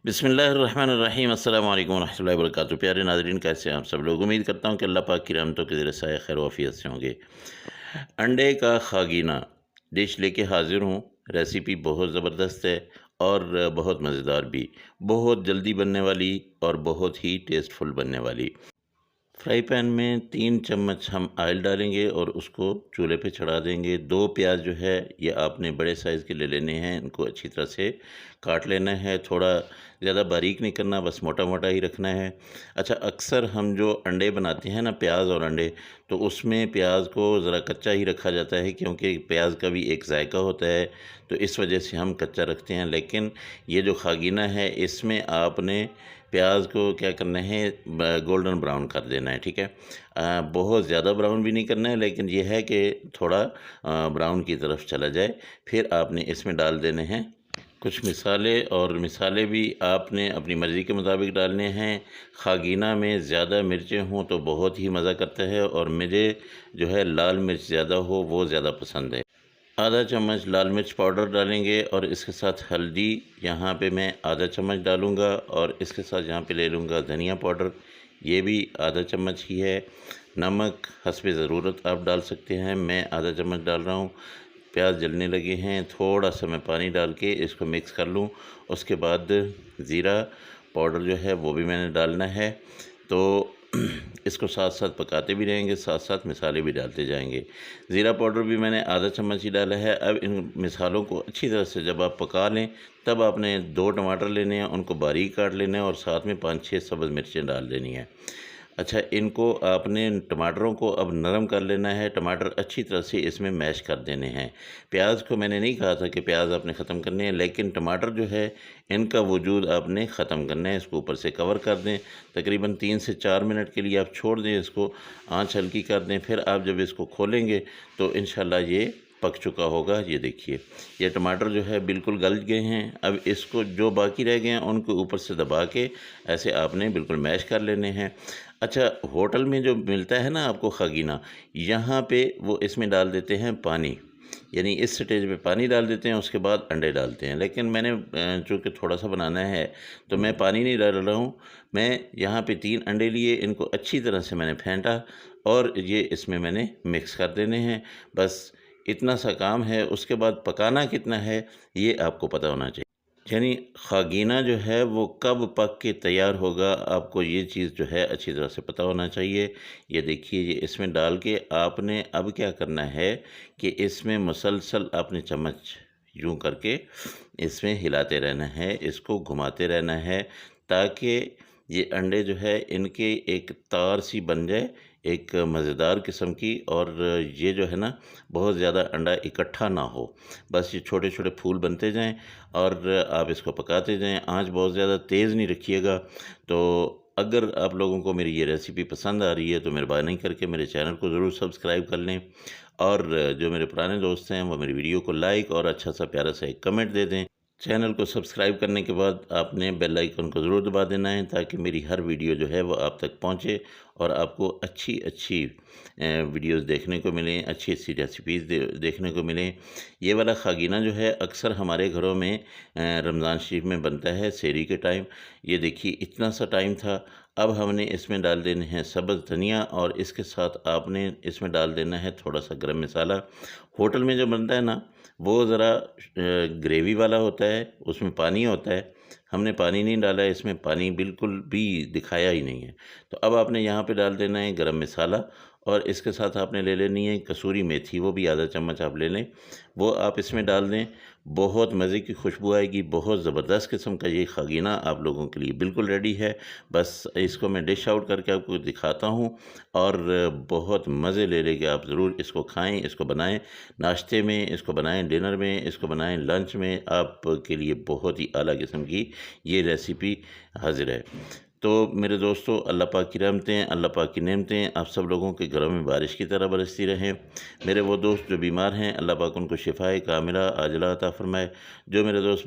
बिस्मिल्लाहिर्रहमानिर्रहीम अस्सलाम वालेकुम रहमतुल्लाहि व बरकातुहू। प्यारे नाज़रीन, कैसे हैं आप सब लोग। उम्मीद करता हूँ कि अल्लाह पाक की रहमतों के ज़रिए साए खैर वाफ़ियत से होंगे। अंडे का खागीना डिश लेके हाज़िर हूँ। रेसिपी बहुत ज़बरदस्त है और बहुत मज़ेदार भी, बहुत जल्दी बनने वाली और बहुत ही टेस्टफुल बनने वाली। फ्राई पैन में 3 चम्मच हम ऑयल डालेंगे और उसको चूल्हे पे चढ़ा देंगे। 2 प्याज जो है ये आपने बड़े साइज़ के ले लेने हैं, इनको अच्छी तरह से काट लेना है। थोड़ा ज़्यादा बारीक नहीं करना, बस मोटा-मोटा ही रखना है। अच्छा, अक्सर हम जो अंडे बनाते हैं ना, प्याज और अंडे, तो उसमें प्याज को ज़रा कच्चा ही रखा जाता है क्योंकि प्याज का भी एक जायका होता है, तो इस वजह से हम कच्चा रखते हैं। लेकिन ये जो खागीना है इसमें आपने प्याज को क्या करना है, गोल्डन ब्राउन कर देना है, ठीक है। बहुत ज़्यादा ब्राउन भी नहीं करना है, लेकिन ये है कि थोड़ा ब्राउन की तरफ चला जाए। फिर आपने इसमें डाल देने हैं कुछ मिसाले, और मिसाले भी आपने अपनी मर्ज़ी के मुताबिक डालने हैं। खागीना में ज़्यादा मिर्चें हों तो बहुत ही मज़ा करता है, और मुझे जो है लाल मिर्च ज़्यादा हो वो ज़्यादा पसंद है। आधा चम्मच लाल मिर्च पाउडर डालेंगे और इसके साथ हल्दी यहाँ पे मैं आधा चम्मच डालूँगा, और इसके साथ यहाँ पे ले लूँगा धनिया पाउडर, ये भी आधा चम्मच ही है। नमक हस्बे ज़रूरत आप डाल सकते हैं, मैं आधा चम्मच डाल रहा हूँ। प्याज जलने लगे हैं, थोड़ा सा मैं पानी डाल के इसको मिक्स कर लूँ। उसके बाद ज़ीरा पाउडर जो है वो भी मैंने डालना है। तो इसको साथ साथ पकाते भी रहेंगे, साथ साथ मिसाले भी डालते जाएंगे। ज़ीरा पाउडर भी मैंने आधा चम्मच ही डाला है। अब इन मिसालों को अच्छी तरह से जब आप पका लें, तब आपने 2 टमाटर लेने हैं, उनको बारीक काट लेना है, और साथ में 5-6 सब्ज़ मिर्चें डाल देनी है। अच्छा, इनको आपने टमाटरों को अब नरम कर लेना है। टमाटर अच्छी तरह से इसमें मैश कर देने हैं। प्याज को मैंने नहीं कहा था कि प्याज आपने ख़त्म करने हैं, लेकिन टमाटर जो है इनका वजूद आपने ख़त्म करना है। इसको ऊपर से कवर कर दें, तकरीबन 3 से 4 मिनट के लिए आप छोड़ दें इसको, आँच हल्की कर दें। फिर आप जब इसको खोलेंगे तो इंशाल्लाह ये पक चुका होगा। ये देखिए, ये टमाटर जो है बिल्कुल गल गए हैं। अब इसको जो बाकी रह गए हैं उनको ऊपर से दबा के ऐसे आपने बिल्कुल मैश कर लेने हैं। अच्छा, होटल में जो मिलता है ना आपको खागीना, यहाँ पे वो इसमें डाल देते हैं पानी, यानी इस स्टेज पे पानी डाल देते हैं, उसके बाद अंडे डालते हैं। लेकिन मैंने चूँकि थोड़ा-सा बनाना है तो मैं पानी नहीं डाल रहा हूँ। मैं यहाँ पे 3 अंडे लिए, इनको अच्छी तरह से मैंने फेंटा और ये इसमें मैंने मिक्स कर देने हैं। बस इतना सा काम है। उसके बाद पकाना कितना है ये आपको पता होना चाहिए। यानी खागीना जो है वो कब पक के तैयार होगा, आपको ये चीज़ जो है अच्छी तरह से पता होना चाहिए। ये देखिए, ये इसमें डाल के आपने अब क्या करना है कि इसमें मुसलसल आपने चम्मच यूँ करके इसमें हिलाते रहना है, इसको घुमाते रहना है, ताकि ये अंडे जो है इनके एक तार सी बन जाए, एक मज़ेदार किस्म की। और ये जो है ना, बहुत ज़्यादा अंडा इकट्ठा ना हो, बस ये छोटे-छोटे फूल बनते जाएँ और आप इसको पकाते जाएँ। आँच बहुत ज़्यादा तेज़ नहीं रखिएगा। तो अगर आप लोगों को मेरी ये रेसिपी पसंद आ रही है तो मेहरबानी करके मेरे चैनल को ज़रूर सब्सक्राइब कर लें, और जो मेरे पुराने दोस्त हैं वो मेरी वीडियो को लाइक और अच्छा सा प्यारा सा एक कमेंट दे दें। चैनल को सब्सक्राइब करने के बाद आपने बेल आइकन को ज़रूर दबा देना है, ताकि मेरी हर वीडियो जो है वो आप तक पहुंचे और आपको अच्छी अच्छी वीडियोस देखने को मिलें, अच्छी अच्छी रेसिपीज़ देखने को मिलें। ये वाला खागीना जो है अक्सर हमारे घरों में रमज़ान शरीफ में बनता है सहरी के टाइम। ये देखिए, इतना सा टाइम था। अब हमने इसमें डाल देने हैं सब्ज़ धनिया, और इसके साथ आपने इसमें डाल देना है थोड़ा सा गरम मसाला। होटल में जो बनता है ना, वो ज़रा ग्रेवी वाला होता है, उसमें पानी होता है। हमने पानी नहीं डाला है, इसमें पानी बिल्कुल भी दिखाया ही नहीं है। तो अब आपने यहाँ पे डाल देना है गरम मसाला, और इसके साथ आपने ले लेनी है कसूरी मेथी, वो भी आधा चम्मच आप ले लें, वो आप इसमें डाल दें। बहुत मज़े की खुशबू आएगी। बहुत ज़बरदस्त किस्म का ये खागीना आप लोगों के लिए बिल्कुल रेडी है। बस इसको मैं डिश आउट करके आपको दिखाता हूँ, और बहुत मज़े ले लेंगे आप। ज़रूर इसको खाएँ, इसको बनाएँ नाश्ते में, इसको बनाएँ डिनर में, इसको बनाएँ लंच में। आपके लिए बहुत ही आला किस्म की ये रेसिपी हाज़िर है। तो मेरे दोस्तों, अल्लाह पाक की रहमतें, अल्लाह पाक की नेमतें आप सब लोगों के घरों में बारिश की तरह बरसती रहें। मेरे वो दोस्त जो बीमार हैं, अल्लाह पाक उनको शिफ़ाए कामिला आजिला अता फ़रमाए। जो मेरे दोस्त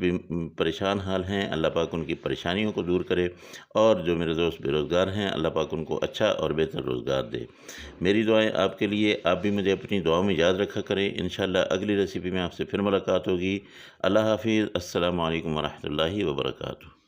परेशान हाल हैं, अल्लाह पाक उनकी परेशानियों को दूर करे। और जो मेरे दोस्त बेरोज़गार हैं, अल्लाह पाक उनको अच्छा और बेहतर रोज़गार दे। मेरी दुआएं आपके लिए। आप भी मुझे अपनी दुआओं में याद रखा करें। इंशाअल्लाह अगली रेसिपी में आपसे फिर मुलाकात होगी। अल्लाह हाफ़िज़। अस्सलामु अलैकुम व रहमतुल्लाहि व बरकातुहू।